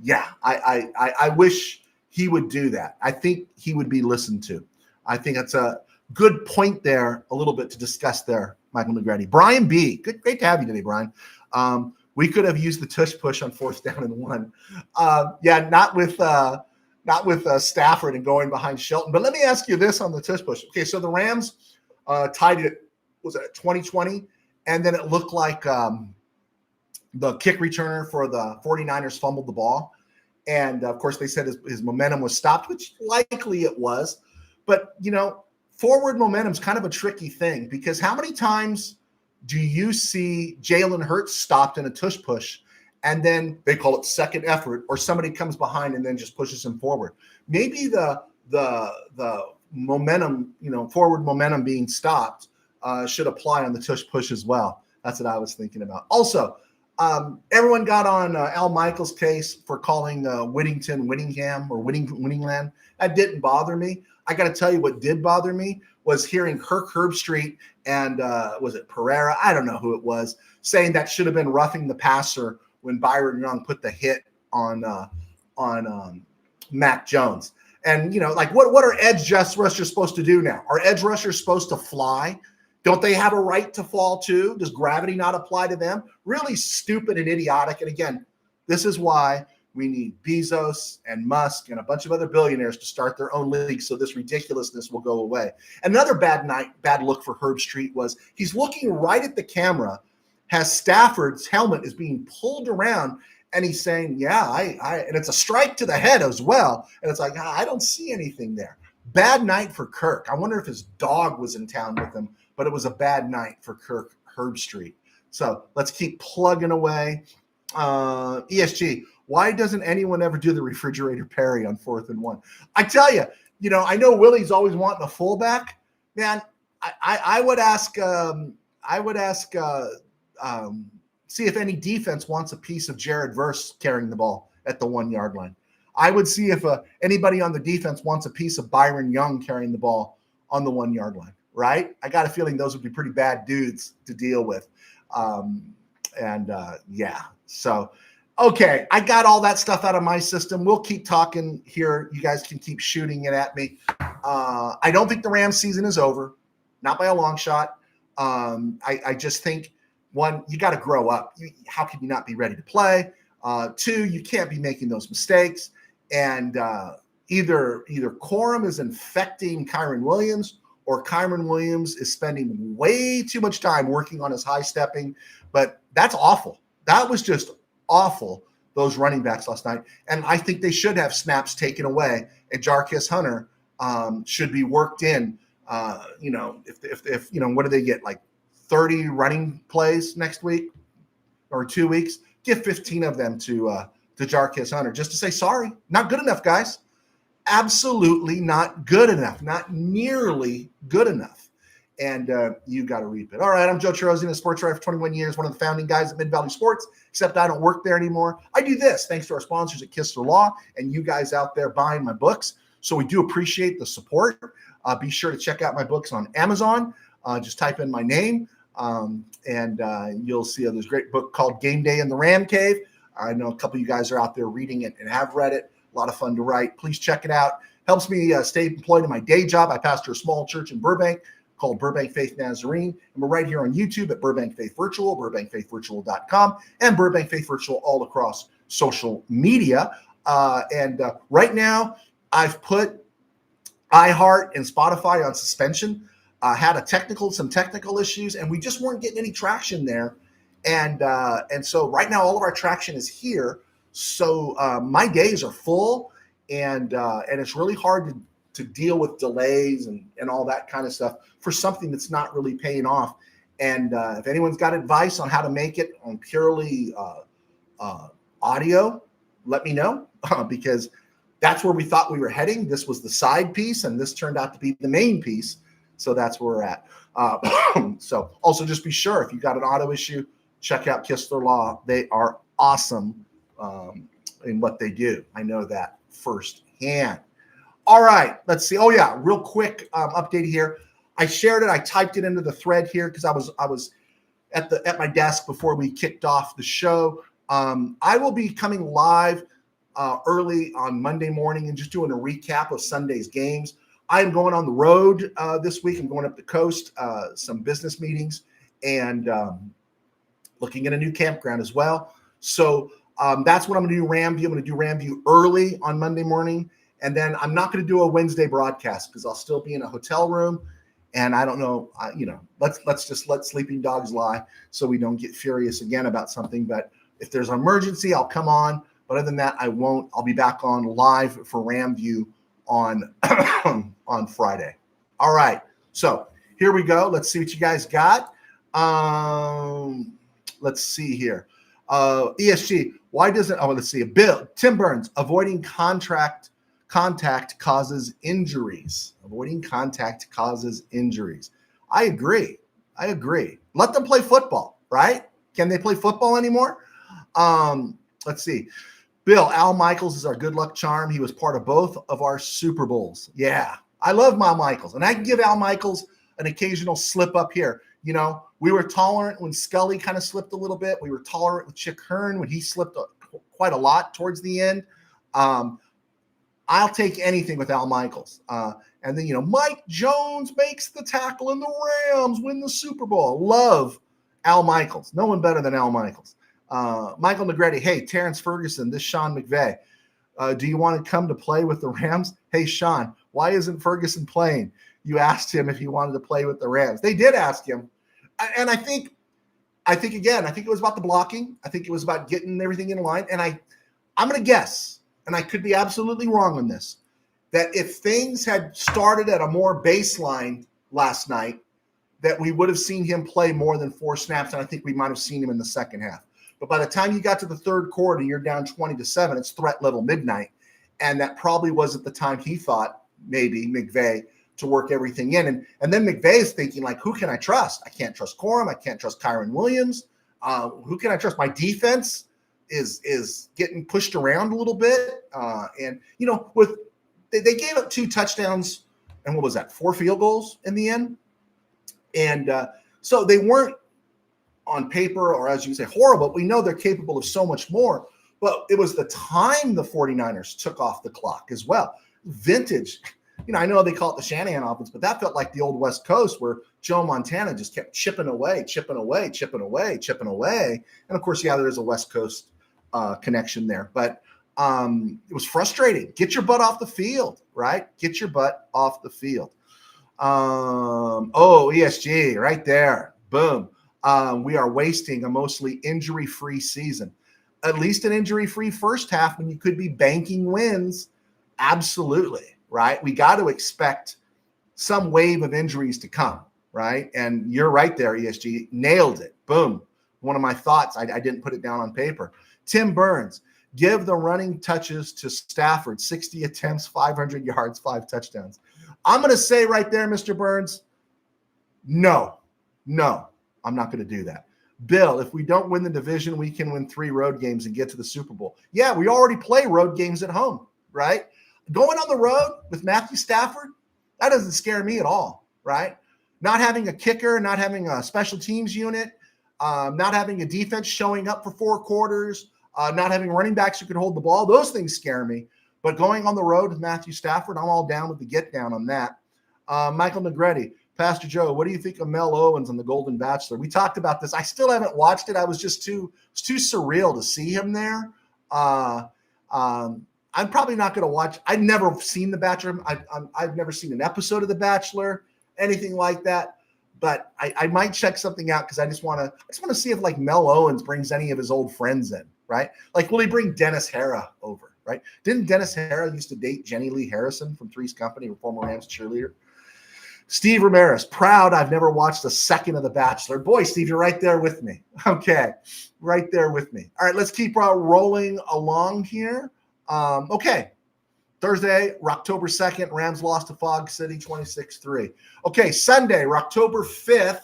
yeah, I wish he would do that. I think he would be listened to. I think that's a good point there, a little bit to discuss there, Michael Negretti. Brian B., great to have you today, Brian. We could have used the tush push on 4th down and 1. Yeah, not with Stafford and going behind Shelton. But let me ask you this on the tush push. Okay, so the Rams tied it, was it 2020? And then it looked like the kick returner for the 49ers fumbled the ball. And, of course, they said his momentum was stopped, which likely it was. But, forward momentum is kind of a tricky thing because how many times do you see Jalen Hurts stopped in a tush push and then they call it second effort or somebody comes behind and then just pushes him forward? Maybe the momentum, forward momentum being stopped should apply on the tush push as well. That's what I was thinking about. Also, everyone got on Al Michaels' case for calling Whittingham or Whittingland. That didn't bother me. I got to tell you what did bother me was hearing Kirk Herbstreit and was it Pereira? I don't know who it was, saying that should have been roughing the passer when Byron Young put the hit on Mac Jones. And, what are edge rushers supposed to do now? Are edge rushers supposed to fly? Don't they have a right to fall too? Does gravity not apply to them? Really stupid and idiotic. And again, this is why we need Bezos and Musk and a bunch of other billionaires to start their own league so this ridiculousness will go away. Another bad look for Herbstreit was he's looking right at the camera, has Stafford's helmet is being pulled around, and he's saying, yeah, and it's a strike to the head as well. And it's like, I don't see anything there. Bad night for Kirk. I wonder if his dog was in town with him, but it was a bad night for Kirk Herbstreit. So let's keep plugging away. ESG, why doesn't anyone ever do the refrigerator parry on 4th and 1? I tell you, I know Willie's always wanting a fullback. Man, I would ask, see if any defense wants a piece of Jared Verse carrying the ball at the 1 yard line. I would see if anybody on the defense wants a piece of Byron Young carrying the ball on the 1 yard line, right? I got a feeling those would be pretty bad dudes to deal with. Yeah, so, okay, I got all that stuff out of my system. We'll keep talking here. You guys can keep shooting it at me. I don't think the Rams season is over, not by a long shot. I just think, one, you got to grow up. How can you not be ready to play? Two, you can't be making those mistakes. And either Corum is infecting Kyron Williams or Kyron Williams is spending way too much time working on his high stepping. But that's awful. That was just awful, those running backs last night. And I think they should have snaps taken away. And Jarquez Hunter should be worked in. If what do they get? Like 30 running plays next week or 2 weeks? Give 15 of them to Jarquez Hunter just to say, sorry, not good enough, guys. Absolutely not good enough. Not nearly good enough. And you got to reap it. All right, I'm Joe Chirozzi, a sports writer for 21 years, one of the founding guys at Mid-Valley Sports, except I don't work there anymore. I do this thanks to our sponsors at Kistler Law and you guys out there buying my books. So we do appreciate the support. Be sure to check out my books on Amazon. Just type in my name, and you'll see there's a great book called Game Day in the RamCave. I know a couple of you guys are out there reading it and have read it. A lot of fun to write. Please check it out. Helps me stay employed in my day job. I pastor a small church in Burbank called Burbank Faith Nazarene. And we're right here on YouTube at Burbank Faith Virtual, burbankfaithvirtual.com, and Burbank Faith Virtual all across social media. And right now, I've put iHeart and Spotify on suspension. Had some technical issues, and we just weren't getting any traction there. And so right now all of our traction is here. So my days are full, and it's really hard to deal with delays and all that kind of stuff for something that's not really paying off. And if anyone's got advice on how to make it on purely audio, let me know, because that's where we thought we were heading. This was the side piece, and this turned out to be the main piece. So that's where we're at. So also just be sure, if you got an auto issue, check out Kistler Law. They are awesome in what they do. I know that firsthand. All right, let's see. Oh yeah, real quick update here. I shared it. I typed it into the thread here because I was at my desk before we kicked off the show. I will be coming live early on Monday morning and just doing a recap of Sunday's games. I'm going on the road this week. I'm going up the coast, some business meetings, and looking at a new campground as well. So that's what I'm going to do, RamView. I'm going to do RamView early on Monday morning. And then I'm not going to do a Wednesday broadcast because I'll still be in a hotel room. And I don't know, let's just let sleeping dogs lie so we don't get furious again about something. But if there's an emergency, I'll come on. But other than that, I won't. I'll be back on live for RamView on on Friday. All right. So here we go. Let's see what you guys got. Let's see here. ESG. Why doesn't? Oh, let's see. Tim Burns. Avoiding contact causes injuries. Avoiding contact causes injuries. I agree. Let them play football, right? Can they play football anymore? Let's see. Bill, Al Michaels is our good luck charm. He was part of both of our Super Bowls. Yeah, I love Al Michaels. And I can give Al Michaels an occasional slip up here. You know, we were tolerant when Scully kind of slipped a little bit. We were tolerant with Chick Hearn when he slipped quite a lot towards the end. I'll take anything with Al Michaels. And then, Mike Jones makes the tackle and the Rams win the Super Bowl. Love Al Michaels. No one better than Al Michaels. Michael Negretti, hey, Terrence Ferguson, this Sean McVay. Do you want to come to play with the Rams? Hey, Sean, why isn't Ferguson playing? You asked him if he wanted to play with the Rams. They did ask him. And I think it was about the blocking. I think it was about getting everything in line. And I'm going to guess, and I could be absolutely wrong on this, that if things had started at a more baseline last night, that we would have seen him play more than 4 snaps, and I think we might have seen him in the second half. But by the time you got to the third quarter, you're down 20-7. It's threat level midnight. And that probably wasn't the time he thought, maybe, McVay, to work everything in. And then McVay is thinking, like, who can I trust? I can't trust Corum. I can't trust Kyron Williams. Who can I trust? My defense is getting pushed around a little bit. And they gave up 2 touchdowns and what was that, 4 field goals in the end? And so they weren't on paper, or as you say, horrible. We know they're capable of so much more, but it was the time the 49ers took off the clock as well. Vintage, I know they call it the Shanahan offense, but that felt like the old West Coast where Joe Montana just kept chipping away. And of course, there's a West Coast connection there, but it was frustrating. Get your butt off the field, right? Get your butt off the field. ESG right there. Boom. We are wasting a mostly injury-free season. At least an injury-free first half when you could be banking wins. Absolutely, right? We got to expect some wave of injuries to come, right? And you're right there, ESG. Nailed it. Boom. One of my thoughts. I didn't put it down on paper. Tim Burns, give the running touches to Stafford. 60 attempts, 500 yards, 5 touchdowns. I'm going to say right there, Mr. Burns, no, I'm not going to do that. Bill, if we don't win the division, we can win 3 road games and get to the Super Bowl. Yeah, we already play road games at home, right? Going on the road with Matthew Stafford, that doesn't scare me at all, right? Not having a kicker, not having a special teams unit, not having a defense showing up for 4 quarters, not having running backs who can hold the ball, those things scare me. But going on the road with Matthew Stafford, I'm all down with the get down on that. Michael Negretti, Pastor Joe, what do you think of Mel Owens on The Golden Bachelor? We talked about this. I still haven't watched it. I was just too surreal to see him there. I'm probably not going to watch. I've never seen The Bachelor. I've never seen an episode of The Bachelor, anything like that. but I might check something out because I just want to see if like Mel Owens brings any of his old friends in, right? Like, will he bring Dennis Hara over, right? Didn't Dennis Hara used to date Jenny Lee Harrison from Three's Company, former Rams cheerleader? Steve Ramirez, proud I've never watched a second of The Bachelor. Boy, Steve, you're right there with me. Okay, right there with me. All right, let's keep rolling along here. Okay, Thursday, October 2nd, Rams lost to Fog City 26-3. Okay, Sunday, October 5th,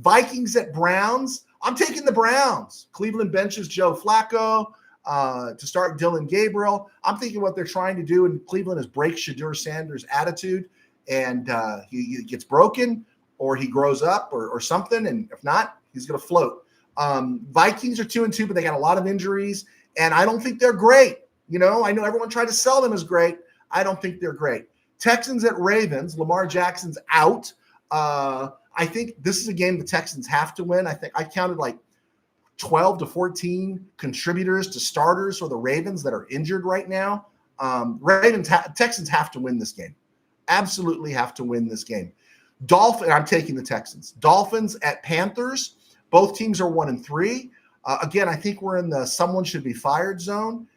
Vikings at Browns. I'm taking the Browns. Cleveland benches Joe Flacco to start Dylan Gabriel. I'm thinking what they're trying to do in Cleveland is break Shadur Sanders' attitude, and he gets broken or he grows up or something, and if not, he's going to float. Vikings are 2-2, but they got a lot of injuries, and I don't think they're great. You know, I know everyone tried to sell them as great. I don't think they're great. Texans at Ravens. Lamar Jackson's out. I think this is a game the Texans have to win. I think I counted like 12 to 14 contributors to starters for the Ravens that are injured right now. Texans have to win this game. Absolutely have to win this game. I'm taking the Texans. Dolphins at Panthers. Both teams are 1-3. Again, I think we're in the someone should be fired zone.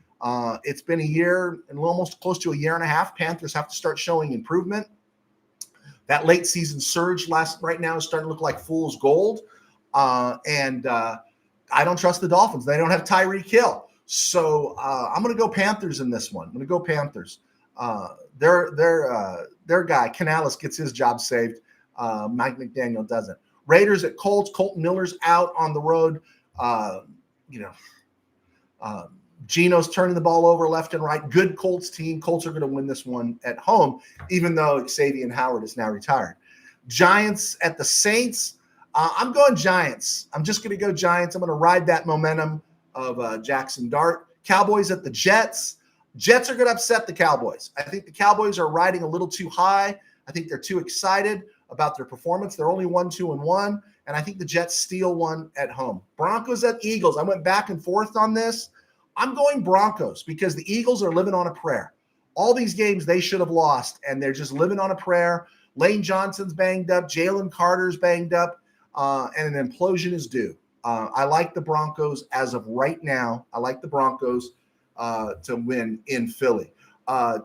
It's been a year and almost close to a year and a half. Panthers have to start showing improvement. That late season surge right now is starting to look like fool's gold. And I don't trust the Dolphins. They don't have Tyreek Hill. So I'm going to go Panthers in this one. I'm going to go Panthers. Their guy, Canales, gets his job saved. Mike McDaniel doesn't. Raiders at Colts. Colton Miller's out on the road. Geno's turning the ball over left and right. Good Colts team. Colts are going to win this one at home, even though Xavier Howard is now retired. Giants at the Saints. I'm going Giants. I'm just going to go Giants. I'm going to ride that momentum of Jackson Dart. Cowboys at the Jets. Jets are going to upset the Cowboys. I think the Cowboys are riding a little too high. I think they're too excited about their performance. They're only 1-2-1, and I think the Jets steal one at home. Broncos at Eagles. I went back and forth on this. I'm going Broncos because the Eagles are living on a prayer. All these games they should have lost, and they're just living on a prayer. Lane Johnson's banged up. Jalen Carter's banged up, and an implosion is due. I like the Broncos as of right now. I like the Broncos to win in Philly.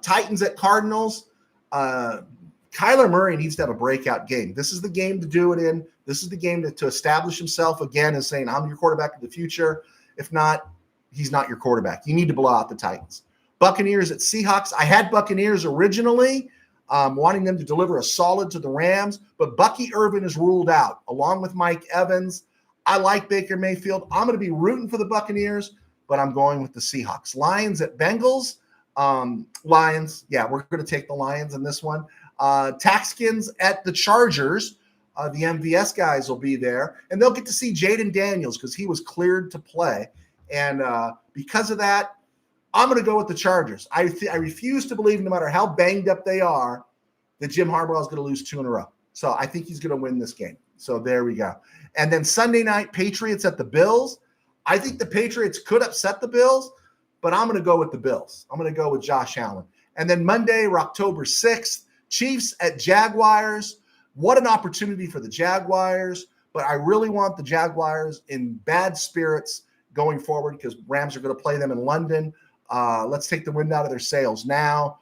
Titans at Cardinals. Kyler Murray needs to have a breakout game. This is the game to do it in. This is the game to establish himself again as saying, I'm your quarterback of the future. If not, he's not your quarterback. You need to blow out the Titans. Buccaneers at Seahawks. I had Buccaneers originally, wanting them to deliver a solid to the Rams, but Bucky Irvin is ruled out, along with Mike Evans. I like Baker Mayfield. I'm going to be rooting for the Buccaneers, but I'm going with the Seahawks. Lions at Bengals. Lions. Yeah, we're going to take the Lions in this one. Taxkins at the Chargers. The MVS guys will be there, and they'll get to see Jaden Daniels because he was cleared to play. And because of that, I'm going to go with the Chargers. I refuse to believe, no matter how banged up they are, that Jim Harbaugh is going to lose 2 in a row. So I think he's going to win this game. So there we go. And then Sunday night, Patriots at the Bills. I think the Patriots could upset the Bills, but I'm going to go with the Bills. I'm going to go with Josh Allen. And then Monday, October 6th, Chiefs at Jaguars. What an opportunity for the Jaguars, but I really want the Jaguars in bad spirits going forward because Rams are going to play them in London. Let's take the wind out of their sails now.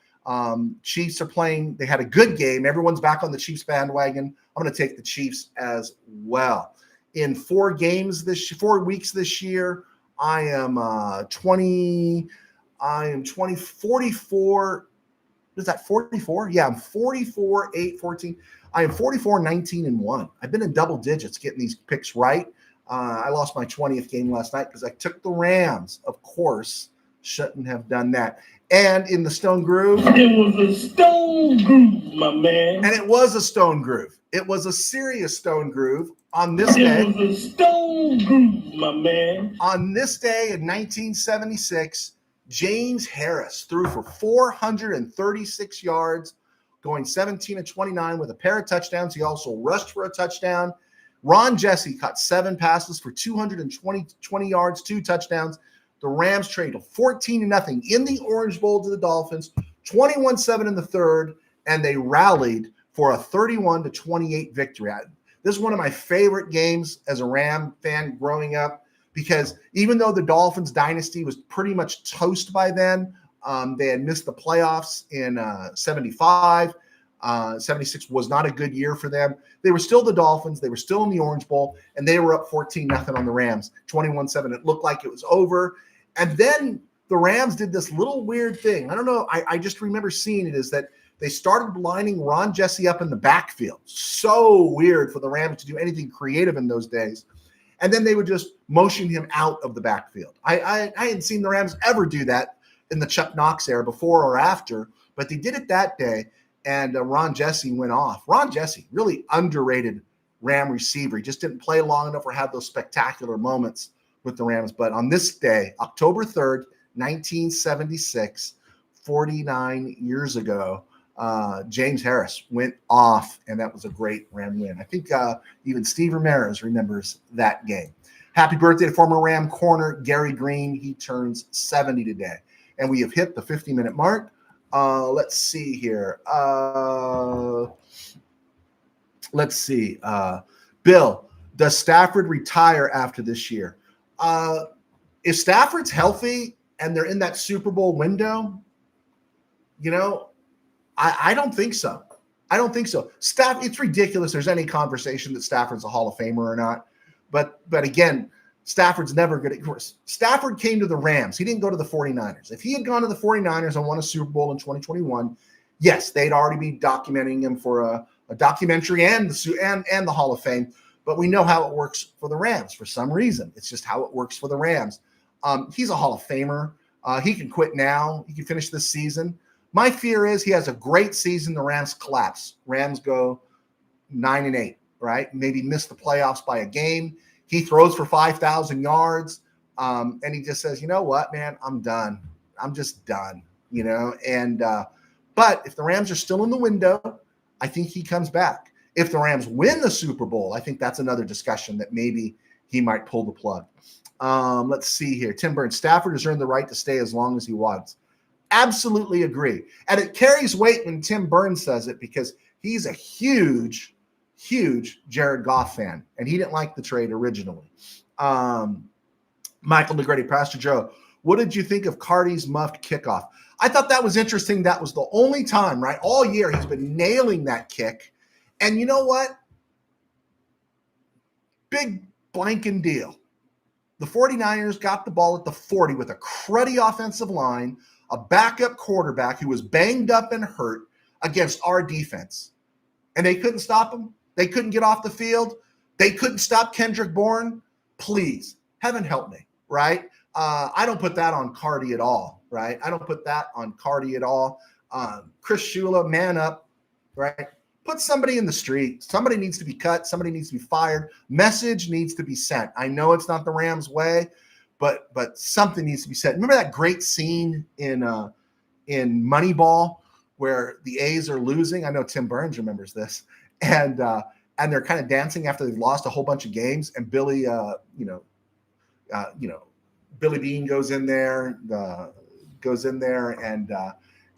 Chiefs are playing. They had a good game. Everyone's back on the Chiefs bandwagon. I'm going to take the Chiefs as well. In 4 weeks this year, I am 44. Is that 44? Yeah, I'm 44, 8, 14. I am 44, 19, and 1. I've been in double digits getting these picks right. I lost my 20th game last night because I took the Rams. Of course, shouldn't have done that. And in the Stone Groove.
It was a stone groove, my man.
And it was a Stone Groove. It was a serious Stone Groove on this day.
It was a stone groove, my man.
On this day in 1976, James Harris threw for 436 yards, going 17-29 with a pair of touchdowns. He also rushed for a touchdown. Ron Jesse caught 7 passes for 220 yards, 2 touchdowns. The Rams traded 14-0 in the Orange Bowl to the Dolphins, 21-7 in the third, and they rallied for a 31-28 victory. This is one of my favorite games as a Ram fan growing up, because even though the Dolphins dynasty was pretty much toast by then, they had missed the playoffs in 75. 76 was not a good year for them. They were still the Dolphins. They were still in the Orange Bowl, and they were up 14-0 on the Rams, 21-7. It looked like it was over. And then the Rams did this little weird thing. I don't know. I just remember seeing it, is that they started lining Ron Jesse up in the backfield. So weird for the Rams to do anything creative in those days. And then they would just motion him out of the backfield. I hadn't seen the Rams ever do that in the Chuck Knox era, before or after, but they did it that day, and Ron Jesse went off. Ron Jesse, really underrated Ram receiver. He just didn't play long enough or have those spectacular moments with the Rams. But on this day, October 3rd, 1976, 49 years ago, James Harris went off, and that was a great Ram win. I think even Steve Ramirez remembers that game. Happy birthday to former Ram corner Gary Green. He turns 70 today. And we have hit the 50-minute mark. Let's see here. Let's see. Bill, does Stafford retire after this year? If Stafford's healthy and they're in that Super Bowl window, I don't think so. I don't think so. It's ridiculous there's any conversation that Stafford's a Hall of Famer or not. But again, Stafford's never going to. Stafford came to the Rams. He didn't go to the 49ers. If he had gone to the 49ers and won a Super Bowl in 2021, yes, they'd already be documenting him for a documentary and the Hall of Fame. But we know how it works for the Rams for some reason. It's just how it works for the Rams. He's a Hall of Famer. He can quit now. He can finish this season. My fear is he has a great season. The Rams collapse. Rams go 9-8, right? Maybe miss the playoffs by a game. He throws for 5,000 yards, and he just says, you know what, man, I'm done. I'm just done, And but if the Rams are still in the window, I think he comes back. If the Rams win the Super Bowl, I think that's another discussion that maybe he might pull the plug. Let's see here. Tim Burns, Stafford has earned the right to stay as long as he wants. Absolutely agree. And it carries weight when Tim Burns says it, because he's a huge Jared Goff fan, and he didn't like the trade originally. Michael DeGrady, Pastor Joe, what did you think of Cardi's muffed kickoff? I thought that was interesting. That was the only time, right? All year he's been nailing that kick. And you know what? Big blanking deal. The 49ers got the ball at the 40 with a cruddy offensive line, a backup quarterback who was banged up and hurt against our defense. And they couldn't stop him. They couldn't get off the field. They couldn't stop Kendrick Bourne. Please, heaven help me, right? I don't put that on Cardi at all, right? I don't put that on Cardi at all. Chris Shula, man up, right? Put somebody in the street. Somebody needs to be cut. Somebody needs to be fired. Message needs to be sent. I know it's not the Rams way, but something needs to be said. Remember that great scene in Moneyball where the A's are losing? I know Tim Burns remembers this. And they're kind of dancing after they've lost a whole bunch of games. And Billy, Billy Bean goes in there,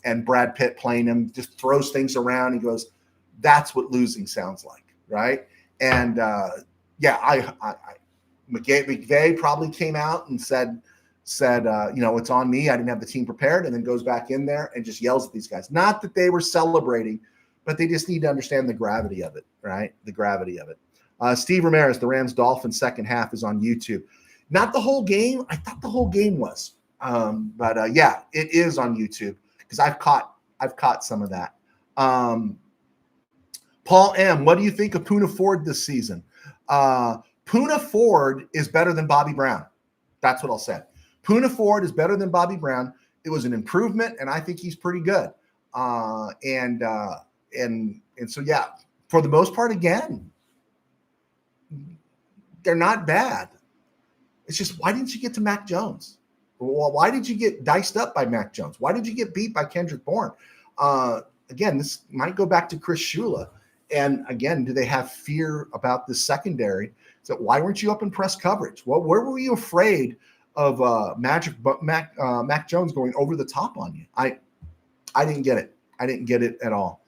and Brad Pitt playing him just throws things around. He goes, "That's what losing sounds like, right?" And McVay probably came out and said, it's on me. I didn't have the team prepared, and then goes back in there and just yells at these guys. Not that they were celebrating, but they just need to understand the gravity of it, right? The gravity of it. Steve Ramirez, the Rams-Dolphins second half is on YouTube. Not the whole game. I thought the whole game was. But it is on YouTube because I've caught some of that. Paul M., what do you think of Poona Ford this season? Poona Ford is better than Bobby Brown. That's what I'll say. Poona Ford is better than Bobby Brown. It was an improvement, and I think he's pretty good. And so, for the most part, again, they're not bad. It's just, why didn't you get to Mac Jones? Well, why did you get diced up by Mac Jones? Why did you get beat by Kendrick Bourne? Again, this might go back to Chris Shula. And again, do they have fear about the secondary? So why weren't you up in press coverage? Well, where were you afraid of Mac Jones going over the top on you? I didn't get it. I didn't get it at all.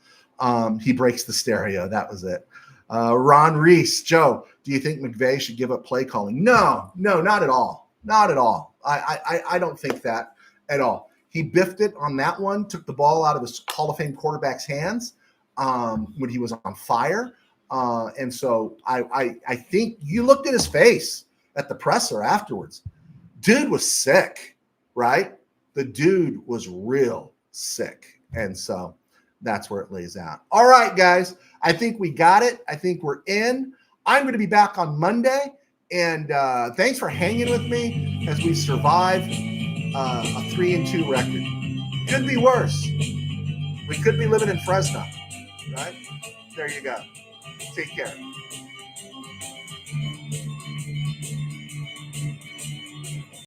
He breaks the stereo. That was it. Ron Reese, Joe, do you think McVay should give up play calling? No, not at all. Not at all. I don't think that at all. He biffed it on that one, took the ball out of his Hall of Fame quarterback's hands when he was on fire. And so I think you looked at his face at the presser afterwards. Dude was sick, right? The dude was real sick. And so that's where it lays out. All right, guys. I think we got it. I think we're in. I'm going to be back on Monday. And thanks for hanging with me as we survive a 3-2 record. Could be worse. We could be living in Fresno, right? There you go. Take care.